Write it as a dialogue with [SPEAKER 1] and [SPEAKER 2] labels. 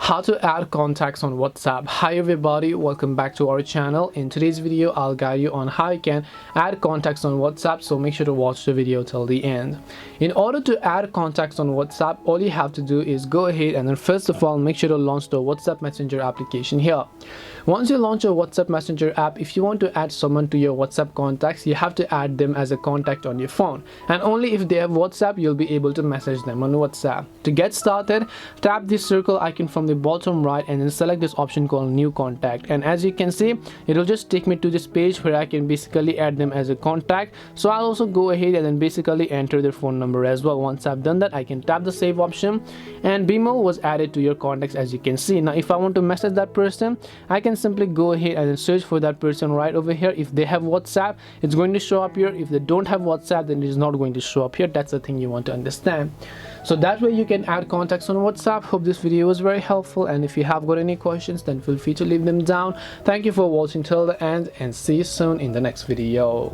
[SPEAKER 1] How to add contacts on WhatsApp. Hi everybody, welcome back to our channel. In today's video I'll guide you on how you can add contacts on WhatsApp, so make sure to watch the video till the end. In order to add contacts on WhatsApp, all you have to do is go ahead and then first of all make sure to launch the WhatsApp Messenger application here. Once you launch your WhatsApp Messenger app, if you want to add someone to your WhatsApp contacts, you have to add them as a contact on your phone, and only if they have WhatsApp you'll be able to message them on WhatsApp. To get started, tap this circle icon from the bottom right and then select this option called new contact, and as you can see it will just take me to this page where I can basically add them as a contact. So I'll also go ahead and then basically enter their phone number as well. Once I've done that, I can tap the save option and BMO was added to your contacts, as you can see. Now if I want to message that person, I can simply go ahead and then search for that person right over here. If they have WhatsApp, it's going to show up here. If they don't have WhatsApp, then it is not going to show up here. That's the thing you want to understand. So that way you can add contacts on WhatsApp. Hope this video was very helpful, and if you have got any questions then feel free to leave them down. Thank you for watching till the end and see you soon in the next video.